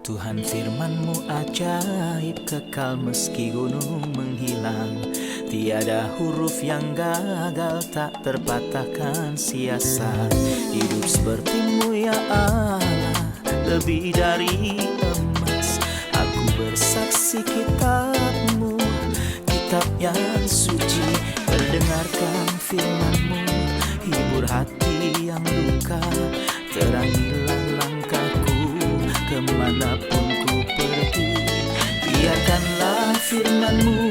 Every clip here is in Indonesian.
Tuhan firman-Mu ajaib, kekal meski gunung menghilang. Tiada huruf yang gagal, tak terpatahkan siasat. Hidup seperti-Mu ya Allah, lebih dari emas. Aku bersaksi kitab-Mu, kitab yang suci. Terdengarkan firman-Mu, hibur hati yang luka. Terangilah langkahku kemanapun ku pergi. Biarkanlah firman-Mu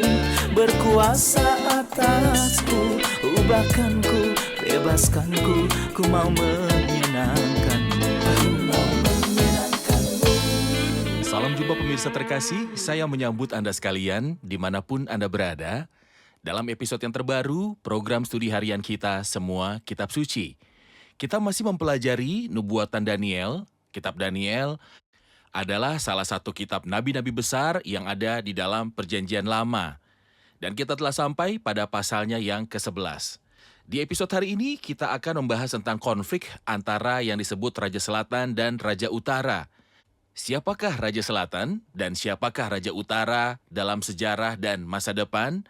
berkuasa atasku. Ubahkanku, bebaskanku, ku mau menyenangkan-Mu. Salam jumpa pemirsa terkasih, saya menyambut Anda sekalian dimanapun Anda berada. Dalam episode yang terbaru, program studi harian kita Semua Kitab Suci. Kita masih mempelajari nubuatan Daniel. Kitab Daniel adalah salah satu kitab nabi-nabi besar yang ada di dalam Perjanjian Lama. Dan kita telah sampai pada pasalnya yang ke-11. Di episode hari ini kita akan membahas tentang konflik antara yang disebut Raja Selatan dan Raja Utara. Siapakah Raja Selatan dan siapakah Raja Utara dalam sejarah dan masa depan?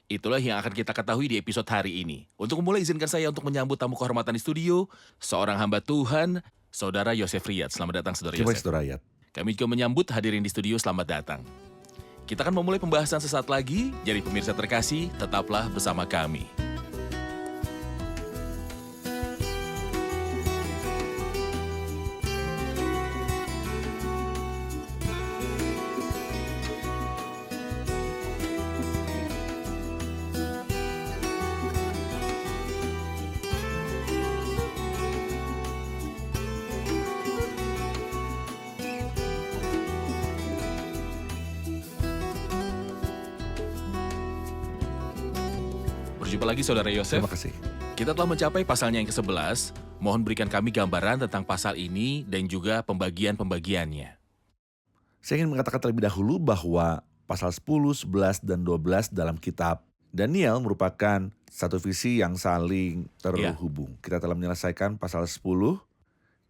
Itulah yang akan kita ketahui di episode hari ini. Untuk memulai, izinkan saya untuk menyambut tamu kehormatan di studio, seorang hamba Tuhan, Saudara Yosef Riyad. Selamat datang, Saudara Terima Yosef. kasih, Saudara Riyad. Kami juga menyambut hadirin di studio, selamat datang. Kita akan memulai pembahasan sesaat lagi, jadi pemirsa terkasih, tetaplah bersama kami. Berjumpa lagi Saudara Yosef. Terima kasih. Kita telah mencapai pasalnya yang ke-11. Mohon berikan kami gambaran tentang pasal ini dan juga pembagian-pembagiannya. Saya ingin mengatakan terlebih dahulu bahwa pasal 10, 11, dan 12 dalam kitab Daniel merupakan satu visi yang saling terhubung. Kita telah menyelesaikan pasal 10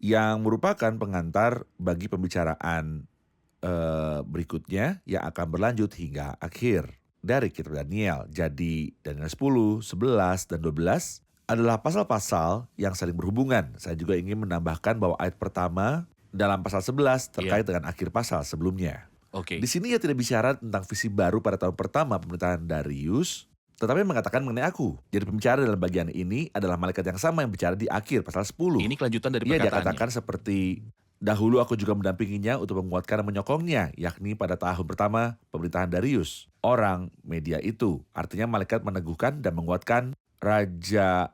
yang merupakan pengantar bagi pembicaraan berikutnya yang akan berlanjut hingga akhir dari kitab Daniel. Jadi Daniel 10, 11, dan 12 adalah pasal-pasal yang saling berhubungan. Saya juga ingin menambahkan bahwa ayat pertama dalam pasal 11 terkait dengan akhir pasal sebelumnya. Oke. Di sini ia tidak bicara tentang visi baru pada tahun pertama pemerintahan Darius, tetapi mengatakan mengenai aku. Jadi pembicara dalam bagian ini adalah malaikat yang sama yang bicara di akhir pasal 10. Ini kelanjutan dari Ia perkataannya. dikatakan seperti, dahulu aku juga mendampinginya untuk menguatkan dan menyokongnya, yakni pada tahun pertama pemerintahan Darius, orang Media itu. Artinya malaikat meneguhkan dan menguatkan Raja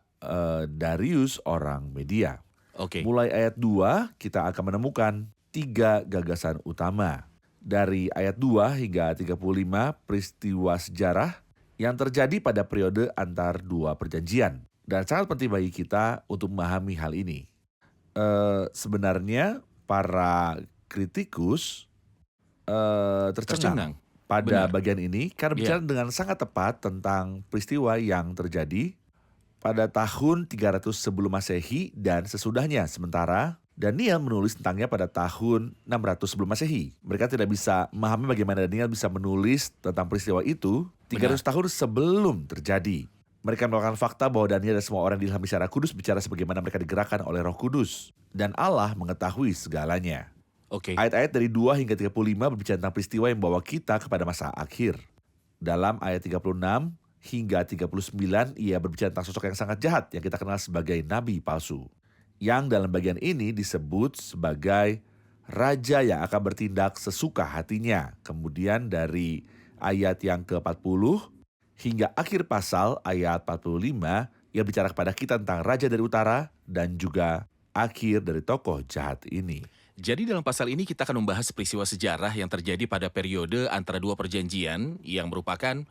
Darius, orang Media. Oke. Mulai ayat 2 kita akan menemukan 3 gagasan utama. Dari ayat 2 hingga 35 peristiwa sejarah yang terjadi pada periode antar dua perjanjian. Dan sangat penting bagi kita untuk memahami hal ini. Sebenarnya para kritikus tercengang pada bagian ini karena bicara dengan sangat tepat tentang peristiwa yang terjadi pada tahun 300 sebelum Masehi dan sesudahnya. Sementara Daniel menulis tentangnya pada tahun 600 sebelum Masehi. Mereka tidak bisa memahami bagaimana Daniel bisa menulis tentang peristiwa itu 300 tahun sebelum terjadi. Mereka melakukan fakta bahwa Daniel dan semua orang diilhami secara kudus bicara sebagaimana mereka digerakkan oleh Roh Kudus. Dan Allah mengetahui segalanya. Oke. Ayat-ayat dari 2 hingga 35 berbicara tentang peristiwa yang membawa kita kepada masa akhir. Dalam ayat 36 hingga 39 ia berbicara tentang sosok yang sangat jahat yang kita kenal sebagai nabi palsu. Yang dalam bagian ini disebut sebagai raja yang akan bertindak sesuka hatinya. Kemudian dari ayat yang ke-40 hingga akhir pasal ayat 45 ia bicara kepada kita tentang raja dari utara dan juga akhir dari tokoh jahat ini. Jadi dalam pasal ini kita akan membahas peristiwa sejarah yang terjadi pada periode antara dua perjanjian yang merupakan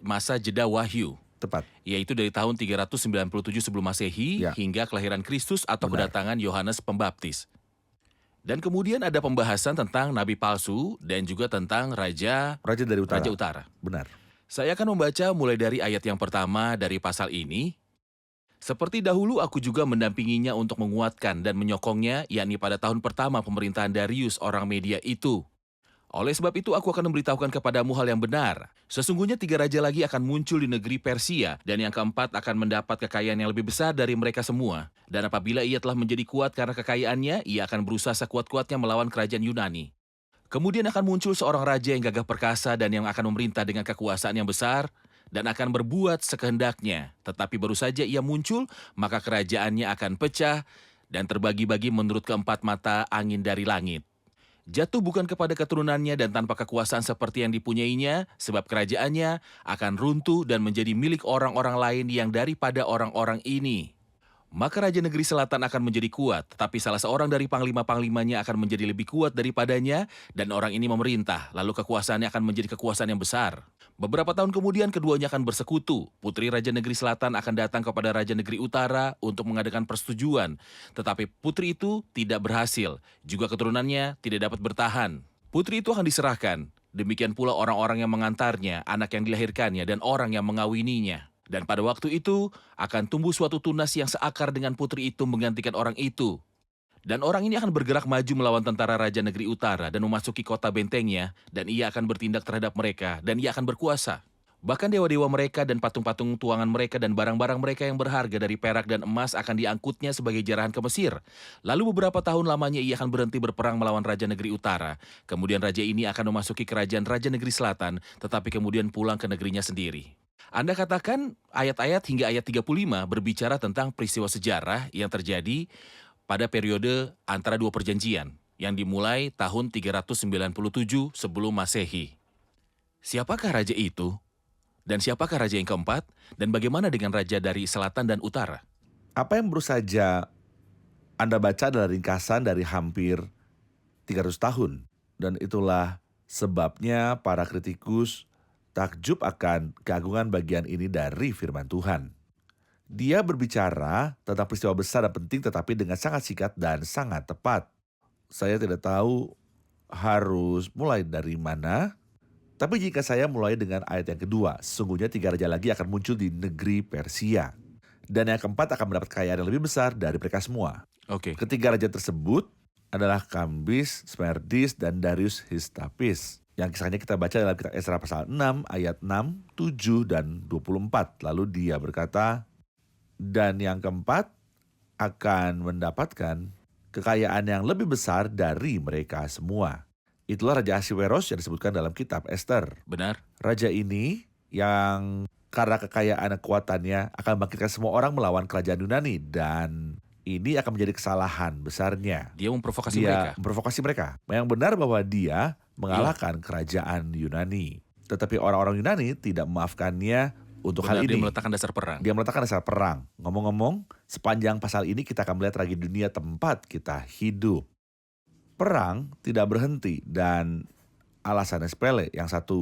masa jeda wahyu. Tepat. Yaitu dari tahun 397 sebelum Masehi hingga kelahiran Kristus atau kedatangan Yohanes Pembaptis. Dan kemudian ada pembahasan tentang nabi palsu dan juga tentang raja dari utara. Raja Utara. Benar. Saya akan membaca mulai dari ayat yang pertama dari pasal ini Seperti dahulu aku juga mendampinginya untuk menguatkan dan menyokongnya, yakni pada tahun pertama pemerintahan Darius orang Media itu. Oleh sebab itu aku akan memberitahukan kepadamu hal yang benar. Sesungguhnya 3 raja lagi akan muncul di negeri Persia, dan yang keempat akan mendapat kekayaan yang lebih besar dari mereka semua. Dan apabila ia telah menjadi kuat karena kekayaannya, ia akan berusaha sekuat-kuatnya melawan kerajaan Yunani. Kemudian akan muncul seorang raja yang gagah perkasa dan yang akan memerintah dengan kekuasaan yang besar dan akan berbuat sekehendaknya. Tetapi baru saja ia muncul, maka kerajaannya akan pecah dan terbagi-bagi menurut keempat mata angin dari langit. Jatuh bukan kepada keturunannya dan tanpa kekuasaan seperti yang dipunyainya, sebab kerajaannya akan runtuh dan menjadi milik orang-orang lain yang daripada orang-orang ini. Maka Raja Negeri Selatan akan menjadi kuat, tetapi salah seorang dari panglima-panglimanya akan menjadi lebih kuat daripadanya, dan orang ini memerintah, lalu kekuasaannya akan menjadi kekuasaan yang besar. Beberapa tahun kemudian keduanya akan bersekutu. Putri Raja Negeri Selatan akan datang kepada Raja Negeri Utara untuk mengadakan persetujuan, tetapi putri itu tidak berhasil, juga keturunannya tidak dapat bertahan. Putri itu akan diserahkan, demikian pula orang-orang yang mengantarnya, anak yang dilahirkannya, dan orang yang mengawininya. Dan pada waktu itu akan tumbuh suatu tunas yang seakar dengan putri itu menggantikan orang itu. Dan orang ini akan bergerak maju melawan tentara Raja Negeri Utara dan memasuki kota bentengnya, dan ia akan bertindak terhadap mereka, dan ia akan berkuasa. Bahkan dewa-dewa mereka dan patung-patung tuangan mereka dan barang-barang mereka yang berharga dari perak dan emas akan diangkutnya sebagai jarahan ke Mesir. Lalu beberapa tahun lamanya ia akan berhenti berperang melawan Raja Negeri Utara. Kemudian raja ini akan memasuki kerajaan Raja Negeri Selatan, tetapi kemudian pulang ke negerinya sendiri. Anda katakan ayat-ayat hingga ayat 35 berbicara tentang peristiwa sejarah yang terjadi pada periode antara 2 perjanjian yang dimulai tahun 397 sebelum Masehi. Siapakah raja itu? Dan siapakah raja yang keempat? Dan bagaimana dengan raja dari selatan dan utara? Apa yang baru saja Anda baca adalah ringkasan dari hampir 300 tahun. Dan itulah sebabnya para kritikus takjub akan keagungan bagian ini dari firman Tuhan. Dia berbicara tentang peristiwa besar dan penting tetapi dengan sangat singkat dan sangat tepat. Saya tidak tahu harus mulai dari mana, tapi jika saya mulai dengan ayat yang kedua, sesungguhnya 3 raja lagi akan muncul di negeri Persia. Dan yang keempat akan mendapat kekayaan yang lebih besar dari mereka semua. Oke. Ketiga raja tersebut adalah Kambis, Smerdis, dan Darius Histapis. Yang kisahnya kita baca dalam kitab Esra pasal 6 ayat 6, 7, dan 24. Lalu dia berkata, dan yang keempat akan mendapatkan kekayaan yang lebih besar dari mereka semua. Itulah Raja Ahasveros yang disebutkan dalam kitab Ester. Benar. Raja ini yang karena kekayaan dan kekuatannya akan membangkitkan semua orang melawan kerajaan Yunani. Dan ini akan menjadi kesalahan besarnya. Dia memprovokasi Dia mereka. memprovokasi mereka. Yang benar bahwa dia mengalahkan kerajaan Yunani. Tetapi orang-orang Yunani tidak memaafkannya untuk hal Benar, ini. dia meletakkan dasar perang. Dia meletakkan dasar perang. Ngomong-ngomong, sepanjang pasal ini kita akan melihat tragedi dunia tempat kita hidup. Perang tidak berhenti dan alasannya sepele. Yang satu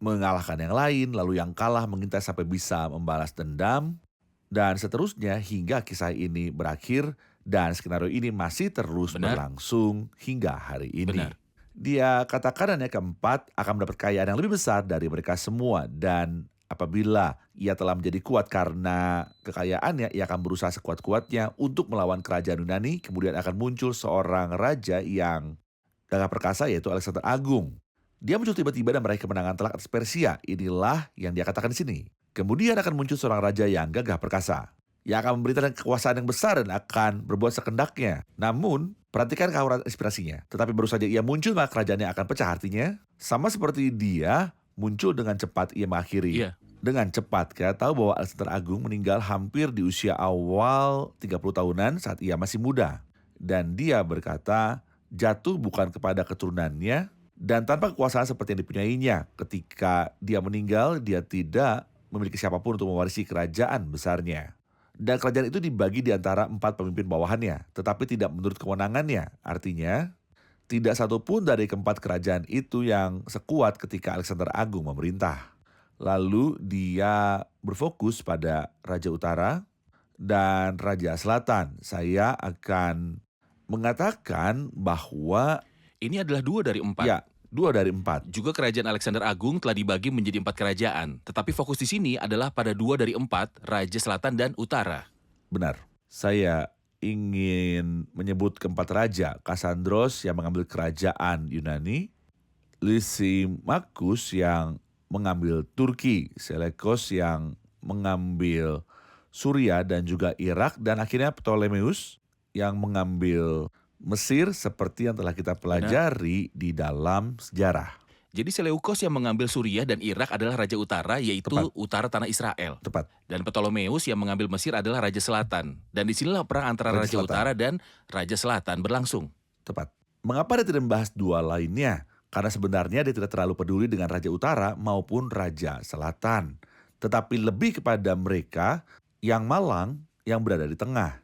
mengalahkan yang lain, lalu yang kalah mengintai sampai bisa membalas dendam. Dan seterusnya hingga kisah ini berakhir dan skenario ini masih terus berlangsung hingga hari ini. Benar. Dia katakan yang keempat akan mendapat kekayaan yang lebih besar dari mereka semua. Dan apabila ia telah menjadi kuat karena kekayaannya, ia akan berusaha sekuat-kuatnya untuk melawan kerajaan Yunani. Kemudian akan muncul seorang raja yang gagah perkasa, yaitu Alexander Agung. Dia muncul tiba-tiba dan meraih kemenangan telak atas Persia. Inilah yang dia katakan di sini. Kemudian akan muncul seorang raja yang gagah perkasa, yang akan memberikan kekuasaan yang besar dan akan berbuat sekendaknya. Namun, perhatikan kehauran inspirasinya. Tetapi baru saja ia muncul, maka kerajaannya akan pecah. Artinya, sama seperti dia muncul dengan cepat, ia mengakhiri. Dengan cepat. Kita tahu bahwa Alexander Agung meninggal hampir di usia awal 30 tahunan saat ia masih muda. Dan dia berkata, jatuh bukan kepada keturunannya dan tanpa kekuasaan seperti yang dipunyainya. Ketika dia meninggal, dia tidak memiliki siapapun untuk mewarisi kerajaan besarnya. Dan kerajaan itu dibagi di antara 4 pemimpin bawahannya, tetapi tidak menurut kewenangannya. Artinya, tidak satupun dari keempat kerajaan itu yang sekuat ketika Alexander Agung memerintah. Lalu dia berfokus pada Raja Utara dan Raja Selatan. Saya akan mengatakan bahwa ini adalah 2 dari 4. Ya, 2 dari 4. Juga kerajaan Alexander Agung telah dibagi menjadi 4 kerajaan. Tetapi fokus di sini adalah pada 2 dari 4, Raja Selatan dan Utara. Benar. Saya ingin menyebut keempat raja. Kassandros yang mengambil kerajaan Yunani, Lysimachus yang mengambil Turki, Seleucus yang mengambil Suria dan juga Irak, dan akhirnya Ptolemeus yang mengambil Mesir seperti yang telah kita pelajari di dalam sejarah. Jadi Seleucus yang mengambil Suriah dan Irak adalah Raja Utara, yaitu Tepat. utara tanah Israel. Tepat. Dan Ptolemeus yang mengambil Mesir adalah Raja Selatan. Dan disinilah perang antara Raja Raja Selatan. Utara dan Raja Selatan berlangsung. Tepat. Mengapa dia tidak membahas 2 lainnya? Karena sebenarnya dia tidak terlalu peduli dengan Raja Utara maupun Raja Selatan. Tetapi lebih kepada mereka yang malang yang berada di tengah.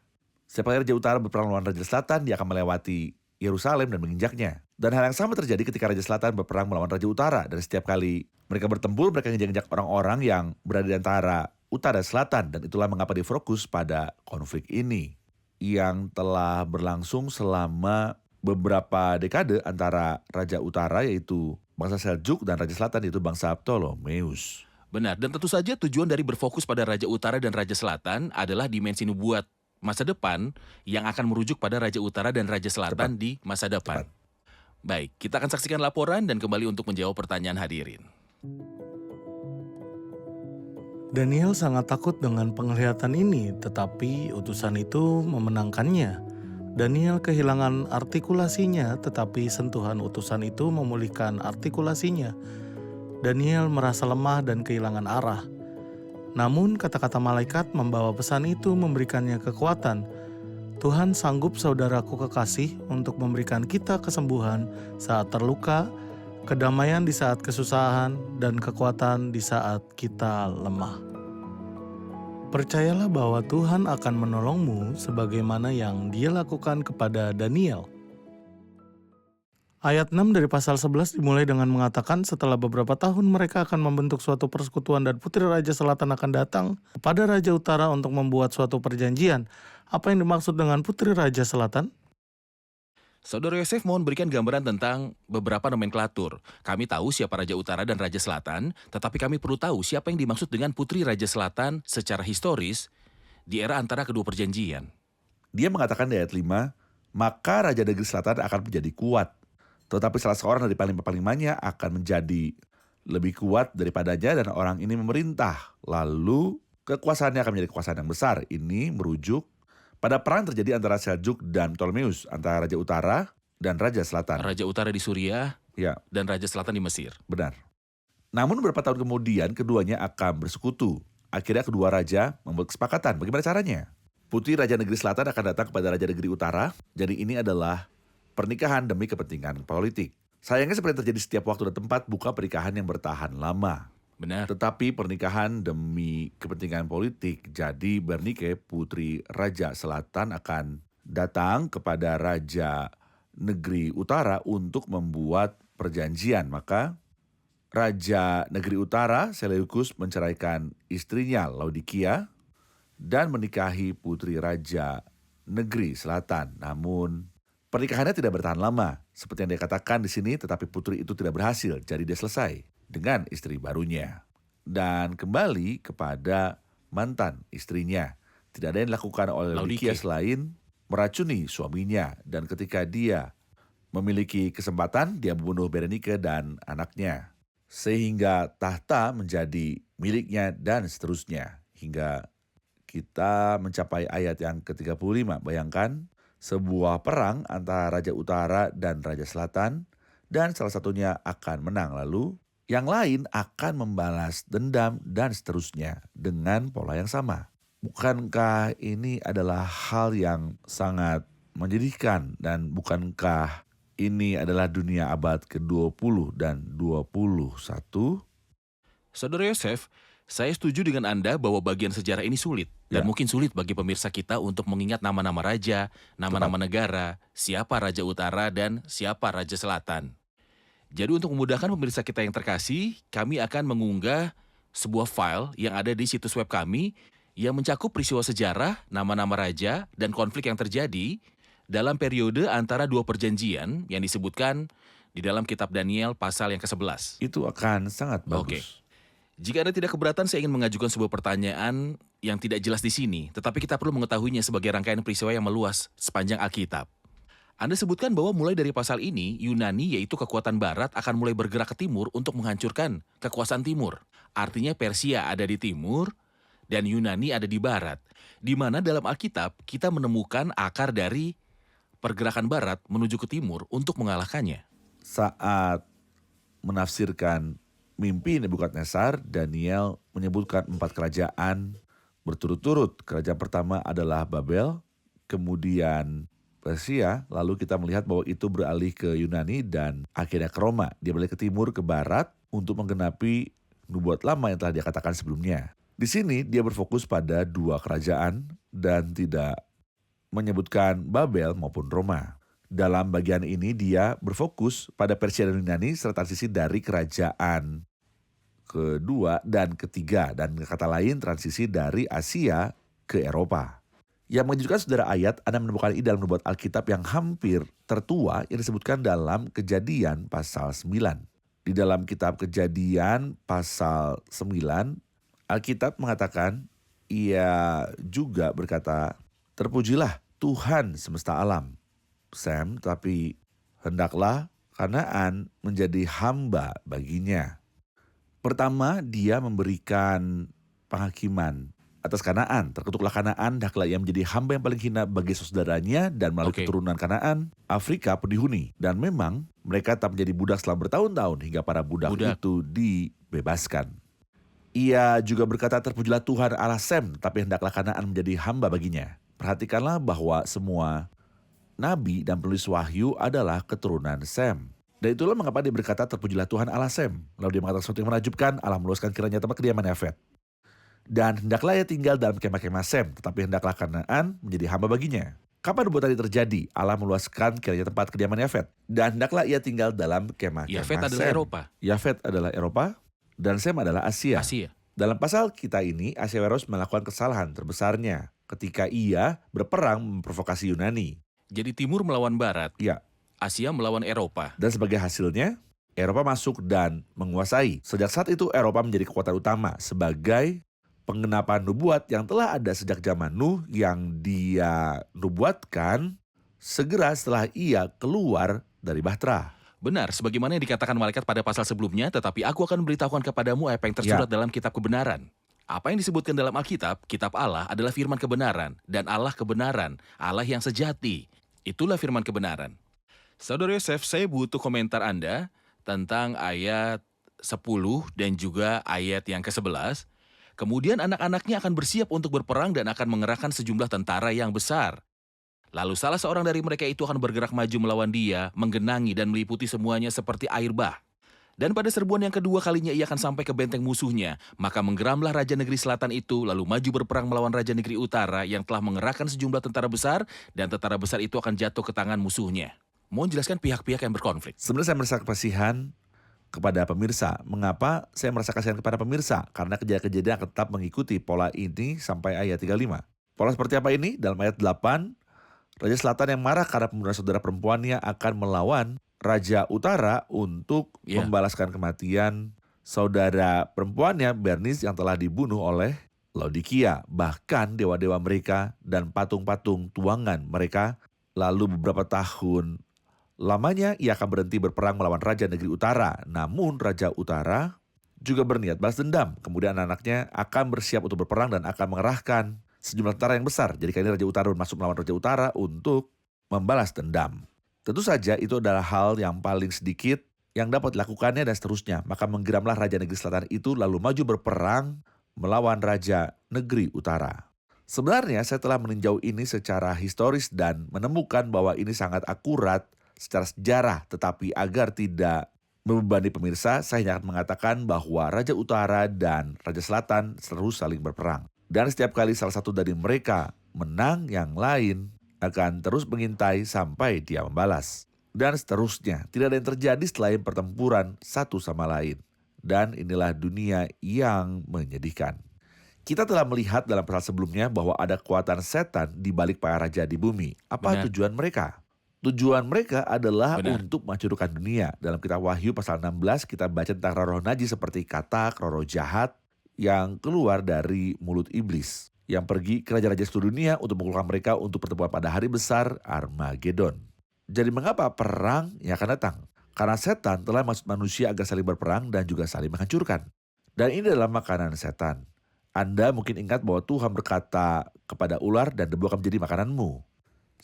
Setiap kali Raja Utara berperang melawan Raja Selatan, dia akan melewati Yerusalem dan menginjaknya. Dan hal yang sama terjadi ketika Raja Selatan berperang melawan Raja Utara. Dan setiap kali mereka bertempur, mereka menginjak orang-orang yang berada di antara utara dan selatan. Dan itulah mengapa dia fokus pada konflik ini yang telah berlangsung selama beberapa dekade antara Raja Utara yaitu bangsa Seljuk dan Raja Selatan yaitu bangsa Ptolemeus. Benar, dan tentu saja tujuan dari berfokus pada Raja Utara dan Raja Selatan adalah dimensi nubuat masa depan yang akan merujuk pada Raja Utara dan Raja Selatan di masa depan. Tepat. Baik, kita akan saksikan laporan dan kembali untuk menjawab pertanyaan hadirin. Daniel sangat takut dengan penglihatan ini, tetapi utusan itu memenangkannya. Daniel kehilangan artikulasinya, tetapi sentuhan utusan itu memulihkan artikulasinya. Daniel merasa lemah dan kehilangan arah. Namun kata-kata malaikat membawa pesan itu memberikannya kekuatan. Tuhan sanggup saudaraku kekasih untuk memberikan kita kesembuhan saat terluka, kedamaian di saat kesusahan, dan kekuatan di saat kita lemah. Percayalah bahwa Tuhan akan menolongmu sebagaimana yang Dia lakukan kepada Daniel. Ayat 6 dari pasal 11 dimulai dengan mengatakan setelah beberapa tahun mereka akan membentuk suatu persekutuan dan putri Raja Selatan akan datang kepada Raja Utara untuk membuat suatu perjanjian. Apa yang dimaksud dengan putri Raja Selatan? Saudara Yosef mohon berikan gambaran tentang beberapa nomenklatur. Kami tahu siapa Raja Utara dan Raja Selatan, tetapi kami perlu tahu siapa yang dimaksud dengan putri Raja Selatan secara historis di era antara kedua perjanjian. Dia mengatakan di ayat 5, maka Raja Negeri Selatan akan menjadi kuat. Tetapi salah seorang dari panglima-panglimanya akan menjadi lebih kuat daripadanya dan orang ini memerintah. Lalu kekuasaannya akan menjadi kekuasaan yang besar. Ini merujuk pada perang terjadi antara Seljuk dan Ptolemeus, antara Raja Utara dan Raja Selatan. Raja Utara di Suriah Ya, dan Raja Selatan di Mesir. benar. Namun beberapa tahun kemudian keduanya akan bersekutu. Akhirnya kedua raja membuat kesepakatan. Bagaimana caranya? Putri Raja Negeri Selatan akan datang kepada Raja Negeri Utara. Jadi ini adalah pernikahan demi kepentingan politik. Sayangnya seperti terjadi setiap waktu dan tempat, bukan pernikahan yang bertahan lama. Benar. Tetapi pernikahan demi kepentingan politik. Jadi Bernike, putri Raja Selatan akan datang kepada Raja Negeri Utara untuk membuat perjanjian. Maka Raja Negeri Utara, Seleucus, menceraikan istrinya Laodikia dan menikahi putri Raja Negeri Selatan. Namun pernikahannya tidak bertahan lama, seperti yang dikatakan di sini, tetapi putri itu tidak berhasil, jadi dia selesai dengan istri barunya. Dan kembali kepada mantan istrinya. Tidak ada yang dilakukan oleh Laodikia selain meracuni suaminya. Dan ketika dia memiliki kesempatan, dia membunuh Berenike dan anaknya. Sehingga tahta menjadi miliknya dan seterusnya. Hingga kita mencapai ayat yang ke-35. Bayangkan, sebuah perang antara Raja Utara dan Raja Selatan, dan salah satunya akan menang. Lalu yang lain akan membalas dendam dan seterusnya dengan pola yang sama. Bukankah ini adalah hal yang sangat menyedihkan, dan bukankah ini adalah dunia abad ke-20 dan 21? Saudara Yosef, saya setuju dengan Anda bahwa bagian sejarah ini sulit. Dan Ya. mungkin sulit bagi pemirsa kita untuk mengingat nama-nama raja, nama-nama negara, siapa Raja Utara dan siapa Raja Selatan. Jadi untuk memudahkan pemirsa kita yang terkasih, kami akan mengunggah sebuah file yang ada di situs web kami yang mencakup peristiwa sejarah, nama-nama raja, dan konflik yang terjadi dalam periode antara dua perjanjian yang disebutkan di dalam kitab Daniel pasal yang ke-11. Itu akan sangat bagus. Oke. Jika Anda tidak keberatan, saya ingin mengajukan sebuah pertanyaan yang tidak jelas di sini, tetapi kita perlu mengetahuinya sebagai rangkaian peristiwa yang meluas sepanjang Alkitab. Anda sebutkan bahwa mulai dari pasal ini, Yunani yaitu kekuatan barat akan mulai bergerak ke timur untuk menghancurkan kekuasaan timur. Artinya Persia ada di timur dan Yunani ada di barat. Di mana dalam Alkitab kita menemukan akar dari pergerakan barat menuju ke timur untuk mengalahkannya. Saat menafsirkan mimpi Nebukadnezar, Daniel menyebutkan 4 kerajaan berturut-turut. Kerajaan pertama adalah Babel, kemudian Persia, lalu kita melihat bahwa itu beralih ke Yunani dan akhirnya ke Roma. Dia beralih ke timur, ke barat untuk menggenapi nubuat lama yang telah dia katakan sebelumnya. Di sini dia berfokus pada 2 kerajaan dan tidak menyebutkan Babel maupun Roma. Dalam bagian ini dia berfokus pada Persia dan Yunani serta transisi dari kerajaan kedua dan ketiga, dan kata lain transisi dari Asia ke Eropa. Yang mengejutkan saudara ayat, Anda menemukan ini dalam nubuat Alkitab yang hampir tertua yang disebutkan dalam Kejadian pasal 9. Di dalam kitab Kejadian pasal 9, Alkitab mengatakan, ia juga berkata, terpujilah Tuhan semesta alam, Sem, tapi hendaklah Kanaan menjadi hamba baginya. Pertama, dia memberikan penghakiman atas Kanaan. Terkutuklah Kanaan, hendaklah ia menjadi hamba yang paling hina bagi saudaranya, dan melalui keturunan Kanaan, Afrika pun dihuni. Dan memang mereka tetap menjadi budak selama bertahun-tahun hingga para budak itu dibebaskan. Ia juga berkata, terpujilah Tuhan Allah Sem, tapi hendaklah Kanaan menjadi hamba baginya. Perhatikanlah bahwa semua nabi dan penulis wahyu adalah keturunan Sem. Dan itulah mengapa dia berkata, terpujilah Tuhan Allah Sem. Lalu dia mengatakan sesuatu yang menakjubkan, Allah meluaskan kiranya tempat kediaman Yafet. Dan hendaklah ia tinggal dalam kemah-kemah Sem, tetapi hendaklah Kanaan menjadi hamba baginya. Kapan nubuat tadi terjadi? Allah meluaskan kiranya tempat kediaman Yafet. Dan hendaklah ia tinggal dalam kemah-kemah Yafet Sem. adalah Eropa. Yafet adalah Eropa dan Sem adalah Asia. Dalam pasal kita ini, Ahasveros melakukan kesalahan terbesarnya ketika ia berperang memprovokasi Yunani. Jadi timur melawan barat, Ya. Asia melawan Eropa. Dan sebagai hasilnya, Eropa masuk dan menguasai. Sejak saat itu Eropa menjadi kekuatan utama sebagai penggenapan nubuat yang telah ada sejak zaman Nuh yang dia nubuatkan segera setelah ia keluar dari Bahtera. Benar, sebagaimana yang dikatakan malaikat pada pasal sebelumnya, tetapi aku akan memberitahukan kepadamu apa yang tersurat dalam kitab kebenaran. Apa yang disebutkan dalam Alkitab, kitab Allah adalah firman kebenaran, dan Allah kebenaran, Allah yang sejati. Itulah firman kebenaran. Saudara Yosef, saya butuh komentar Anda tentang ayat 10 dan juga ayat yang ke-11. Kemudian anak-anaknya akan bersiap untuk berperang dan akan mengerahkan sejumlah tentara yang besar. Lalu salah seorang dari mereka itu akan bergerak maju melawan dia, menggenangi dan meliputi semuanya seperti air bah. Dan pada serbuan yang kedua kalinya ia akan sampai ke benteng musuhnya. Maka menggeramlah Raja Negeri Selatan itu, lalu maju berperang melawan Raja Negeri Utara yang telah mengerahkan sejumlah tentara besar, dan tentara besar itu akan jatuh ke tangan musuhnya. Mohon jelaskan pihak-pihak yang berkonflik. Sebenarnya saya merasa kasihan kepada pemirsa. Mengapa saya merasa kasihan kepada pemirsa? Karena kejadian-kejadian akan tetap mengikuti pola ini sampai ayat 35. Pola seperti apa ini? Dalam ayat 8, Raja Selatan yang marah karena pembunuhan saudara perempuannya akan melawan Raja Utara untuk membalaskan kematian saudara perempuannya Bernice yang telah dibunuh oleh Laodikia. Bahkan dewa-dewa mereka dan patung-patung tuangan mereka. Lalu beberapa tahun lamanya ia akan berhenti berperang melawan Raja Negeri Utara. Namun Raja Utara juga berniat balas dendam. Kemudian anak-anaknya akan bersiap untuk berperang dan akan mengerahkan sejumlah tentara yang besar. Jadi kali ini Raja Utara masuk melawan Raja Utara untuk membalas dendam. Tentu saja itu adalah hal yang paling sedikit yang dapat dilakukannya dan seterusnya. Maka menggeramlah Raja Negeri Selatan itu lalu maju berperang melawan Raja Negeri Utara. Sebenarnya saya telah meninjau ini secara historis dan menemukan bahwa ini sangat akurat secara sejarah. Tetapi agar tidak membebani pemirsa, saya hanya akan mengatakan bahwa Raja Utara dan Raja Selatan terus saling berperang. Dan setiap kali salah satu dari mereka menang, yang lain akan terus mengintai sampai dia membalas. Dan seterusnya, tidak ada yang terjadi selain pertempuran satu sama lain. Dan inilah dunia yang menyedihkan. Kita telah melihat dalam pasal sebelumnya bahwa ada kekuatan setan di balik para raja di bumi. Apa tujuan mereka? Tujuan mereka adalah Benar. untuk menghancurkan dunia. Dalam kitab Wahyu pasal 16 kita baca tentang roh-roh najis seperti katak, roh-roh jahat yang keluar dari mulut iblis. Yang pergi ke raja-raja seluruh dunia untuk mengumpulkan mereka untuk pertemuan pada hari besar Armageddon. Jadi mengapa perang yang akan datang? Karena setan telah maksud manusia agar saling berperang dan juga saling menghancurkan. Dan ini adalah makanan setan. Anda mungkin ingat bahwa Tuhan berkata kepada ular dan debu akan menjadi makananmu.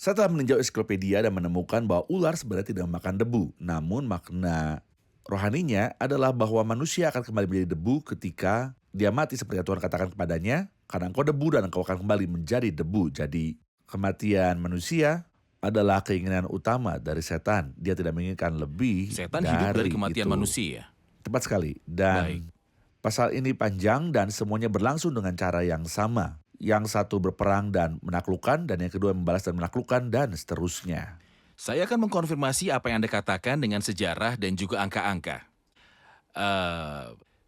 Saya telah meninjau ensiklopedia dan menemukan bahwa ular sebenarnya tidak memakan debu. Namun makna rohaninya adalah bahwa manusia akan kembali menjadi debu ketika dia mati seperti yang Tuhan katakan kepadanya. Karena engkau debu dan engkau akan kembali menjadi debu. Jadi kematian manusia adalah keinginan utama dari setan. Dia tidak menginginkan lebih Setan hidup dari kematian itu. manusia. Tepat sekali. Dan pasal ini panjang dan semuanya berlangsung dengan cara yang sama. Yang satu berperang dan menaklukkan, dan yang kedua membalas dan menaklukkan, dan seterusnya. Saya akan mengkonfirmasi apa yang Anda katakan dengan sejarah dan juga angka-angka.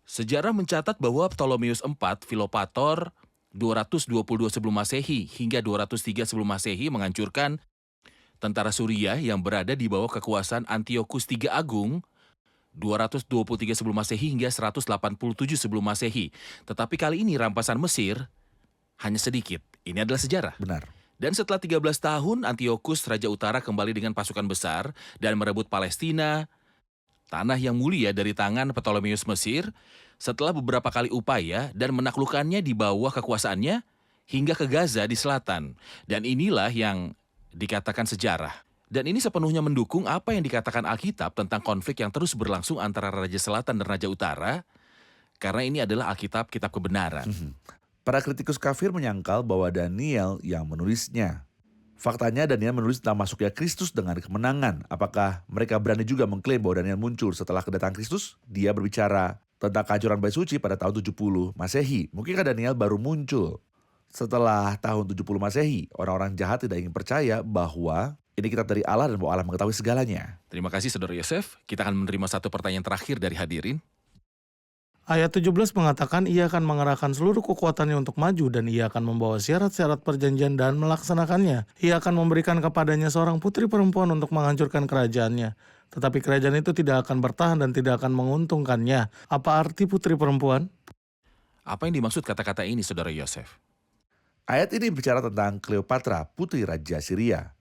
Sejarah mencatat bahwa Ptolemeus IV, Filopator, 222 sebelum Masehi hingga 203 sebelum Masehi menghancurkan tentara Suriah yang berada di bawah kekuasaan Antiochus III Agung 223 sebelum Masehi hingga 187 sebelum Masehi. Tetapi kali ini rampasan Mesir hanya sedikit. Ini adalah sejarah. Benar. Dan setelah 13 tahun, Antiochus Raja Utara kembali dengan pasukan besar dan merebut Palestina, tanah yang mulia dari tangan Ptolemeus Mesir, setelah beberapa kali upaya dan menaklukkannya di bawah kekuasaannya hingga ke Gaza di selatan. Dan inilah yang dikatakan sejarah. Dan ini sepenuhnya mendukung apa yang dikatakan Alkitab tentang konflik yang terus berlangsung antara Raja Selatan dan Raja Utara, karena ini adalah Alkitab, kitab kebenaran. Para kritikus kafir menyangkal bahwa Daniel yang menulisnya. Faktanya Daniel menulis tentang masuknya Kristus dengan kemenangan. Apakah mereka berani juga mengklaim bahwa Daniel muncul setelah kedatangan Kristus? Dia berbicara tentang kehancuran Bait Suci pada tahun 70 Masehi. Mungkinkah Daniel baru muncul setelah tahun 70 Masehi? Orang-orang jahat tidak ingin percaya bahwa ini kitab dari Allah dan bahwa Allah mengetahui segalanya. Terima kasih Saudara Yosef. Kita akan menerima satu pertanyaan terakhir dari hadirin. Ayat 17 mengatakan ia akan mengerahkan seluruh kekuatannya untuk maju dan ia akan membawa syarat-syarat perjanjian dan melaksanakannya. Ia akan memberikan kepadanya seorang putri perempuan untuk menghancurkan kerajaannya. Tetapi kerajaan itu tidak akan bertahan dan tidak akan menguntungkannya. Apa arti putri perempuan? Apa yang dimaksud kata-kata ini Saudara Yosef? Ayat ini bicara tentang Kleopatra, putri Raja Syria,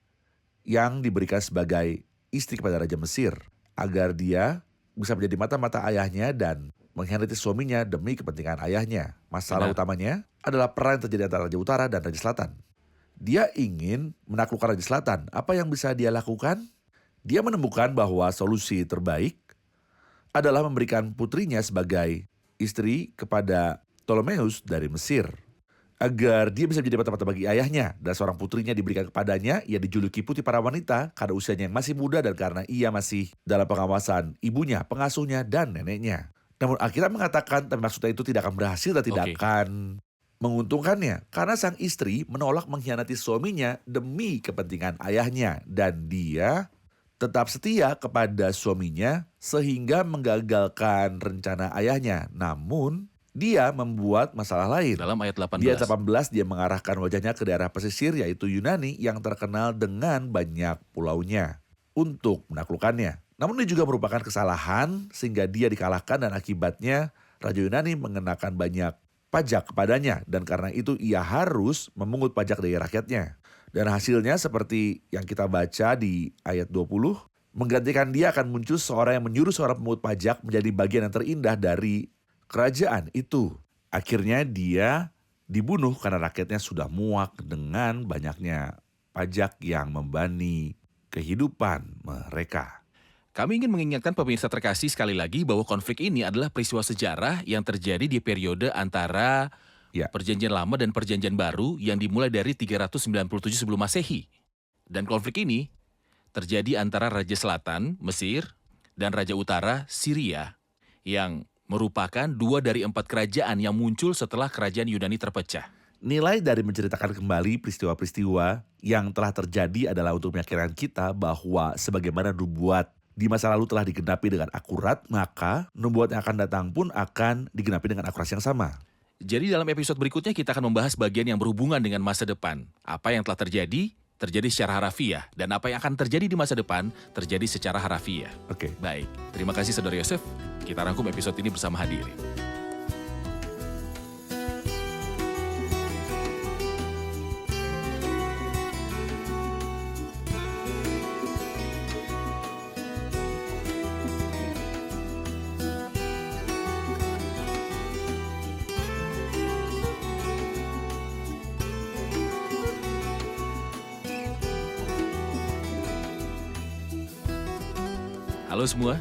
yang diberikan sebagai istri kepada Raja Mesir, agar dia bisa menjadi mata-mata ayahnya dan mengkhianati suaminya demi kepentingan ayahnya. Masalah utamanya adalah perang yang terjadi antara Raja Utara dan Raja Selatan. Dia ingin menaklukkan Raja Selatan. Apa yang bisa dia lakukan? Dia menemukan bahwa solusi terbaik adalah memberikan putrinya sebagai istri kepada Ptolemeus dari Mesir, agar dia bisa menjadi mata-mata bagi ayahnya, dan seorang putrinya diberikan kepadanya. Ia dijuluki putri para wanita karena usianya yang masih muda dan karena ia masih dalam pengawasan ibunya, pengasuhnya, dan neneknya. Namun Alkitab mengatakan tapi maksudnya itu tidak akan berhasil dan tidak akan menguntungkannya. Karena sang istri menolak mengkhianati suaminya demi kepentingan ayahnya. Dan dia tetap setia kepada suaminya sehingga menggagalkan rencana ayahnya. Namun dia membuat masalah lain. Dalam ayat 18. Di ayat 18 dia mengarahkan wajahnya ke daerah pesisir yaitu Yunani yang terkenal dengan banyak pulaunya untuk menaklukkannya. Namun ini juga merupakan kesalahan sehingga dia dikalahkan dan akibatnya Raja Yunani mengenakan banyak pajak kepadanya. Dan karena itu ia harus memungut pajak dari rakyatnya. Dan hasilnya seperti yang kita baca di ayat 20, menggantikan dia akan muncul seorang yang menyuruh seorang pemungut pajak menjadi bagian yang terindah dari kerajaan itu. Akhirnya dia dibunuh karena rakyatnya sudah muak dengan banyaknya pajak yang membebani kehidupan mereka. Kami ingin mengingatkan pemirsa terkasih sekali lagi bahwa konflik ini adalah peristiwa sejarah yang terjadi di periode antara Perjanjian Lama dan Perjanjian Baru yang dimulai dari 397 sebelum Masehi. Dan konflik ini terjadi antara Raja Selatan, Mesir, dan Raja Utara, Syria, yang merupakan 2 dari 4 kerajaan yang muncul setelah kerajaan Yunani terpecah. Nilai dari menceritakan kembali peristiwa-peristiwa yang telah terjadi adalah untuk meyakinkan kita bahwa sebagaimana nubuat di masa lalu telah digenapi dengan akurat, maka nubuat yang akan datang pun akan digenapi dengan akurasi yang sama. Jadi dalam episode berikutnya kita akan membahas bagian yang berhubungan dengan masa depan. Apa yang telah terjadi, terjadi secara harafiah, dan apa yang akan terjadi di masa depan terjadi secara harafiah. Oke. Baik, terima kasih Saudara Yosef. Kita rangkum episode ini bersama hadirin. Halo semua.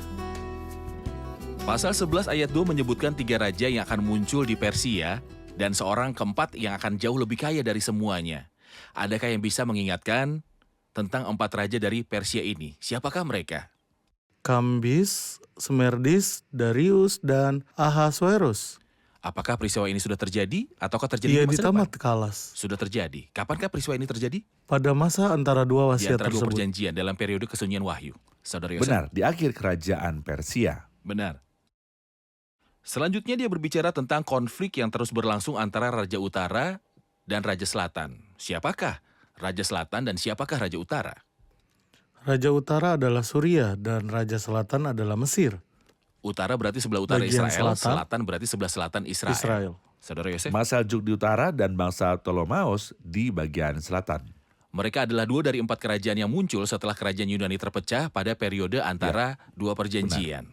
Pasal 11 ayat 2 menyebutkan 3 raja yang akan muncul di Persia dan seorang keempat yang akan jauh lebih kaya dari semuanya. Adakah yang bisa mengingatkan tentang 4 raja dari Persia ini? Siapakah mereka? Kambis, Semerdis, Darius, dan Ahasuerus. Apakah peristiwa ini sudah terjadi ataukah terjadi Ia di masa ditamat depan? kalas. Sudah terjadi. Kapankah peristiwa ini terjadi? Pada masa antara 2 Di wasiat antara 2 tersebut. perjanjian dalam periode kesunyian Wahyu. Saudara Yosef? Benar, di akhir kerajaan Persia. Benar. Selanjutnya dia berbicara tentang konflik yang terus berlangsung antara Raja Utara dan Raja Selatan. Siapakah Raja Selatan dan siapakah Raja Utara? Raja Utara adalah Suriah dan Raja Selatan adalah Mesir, Utara berarti sebelah utara Bagian Israel, selatan. selatan berarti sebelah selatan Israel. Israel. Saudara Yosef? Seljuk di utara dan bangsa Ptolemeus di bagian selatan. Mereka adalah 2 dari 4 kerajaan yang muncul setelah kerajaan Yunani terpecah pada periode antara 2 perjanjian.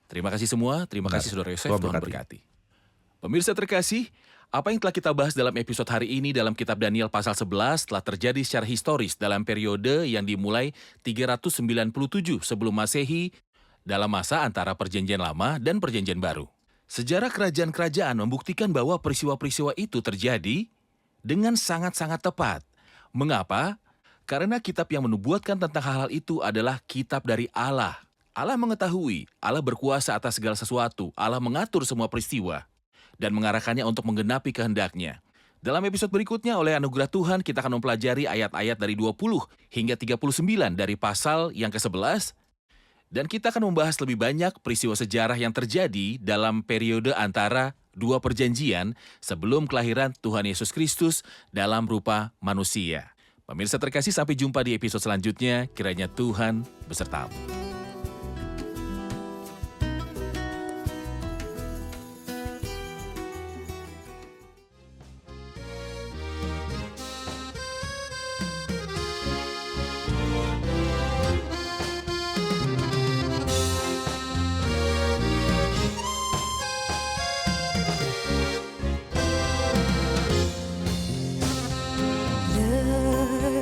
Terima kasih semua, terima Benar. kasih Saudara Yosef, Tuhan Tuhan berkati. Pemirsa terkasih, apa yang telah kita bahas dalam episode hari ini dalam kitab Daniel pasal 11 telah terjadi secara historis dalam periode yang dimulai 397 sebelum Masehi dalam masa antara perjanjian lama dan perjanjian baru. Sejarah kerajaan-kerajaan membuktikan bahwa peristiwa-peristiwa itu terjadi dengan sangat-sangat tepat. Mengapa? Karena kitab yang menubuatkan tentang hal-hal itu adalah kitab dari Allah. Allah mengetahui, Allah berkuasa atas segala sesuatu, Allah mengatur semua peristiwa, dan mengarahkannya untuk menggenapi kehendaknya. Dalam episode berikutnya oleh anugerah Tuhan, kita akan mempelajari ayat-ayat dari 20 hingga 39 dari pasal yang ke-11, dan kita akan membahas lebih banyak peristiwa sejarah yang terjadi dalam periode antara 2 perjanjian sebelum kelahiran Tuhan Yesus Kristus dalam rupa manusia. Pemirsa terkasih, sampai jumpa di episode selanjutnya. Kiranya Tuhan besertamu.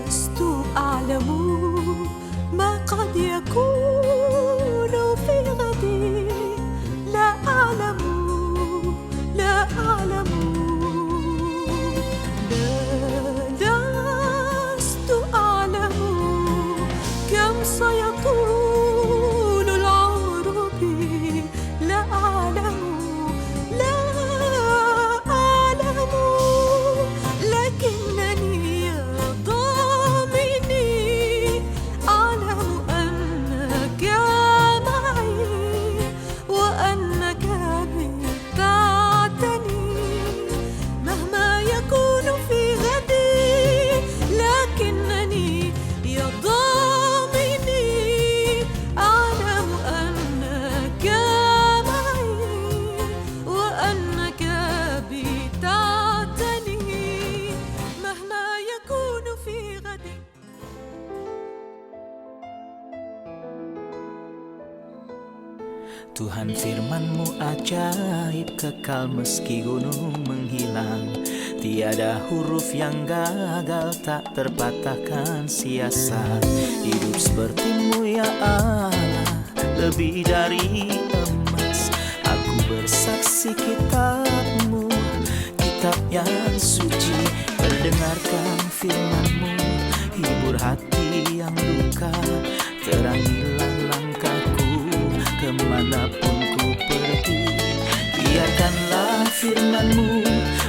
لست أعلم ما قد يكون في غدي. لا أعلم، لا أعلم. لا، لست أعلم كم سيطول العمر بي. لا أعلم، لا أعلم، لكنني ضامني أعلم أنك معي وأنك بتعتني مهما يكون في غدي. لكنني يا ضامني أعلم أنك معي وأنك بتعتني مهما يكون في غدي. Tuhan firman-Mu ajaib, kekal meski gunung menghilang. Tiada huruf yang gagal, tak terpatahkan siasat. Hidup seperti-Mu ya Allah, lebih dari emas. Aku bersaksi kitab-Mu, kitab yang suci. Mendengarkan firman-Mu, hibur hati yang duka. Terangilah langkahku kemanapun ku pergi. Biarkanlah firman-Mu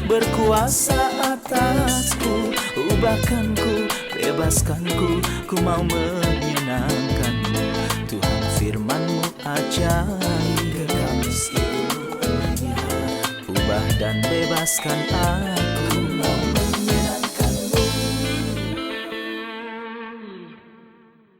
berkuasa atasku. Ubahkanku, bebaskanku, ku mau menyenangkan-Mu. Tuhan firman-Mu ajaib, kekal seluruhnya. Ubah dan bebaskan aku.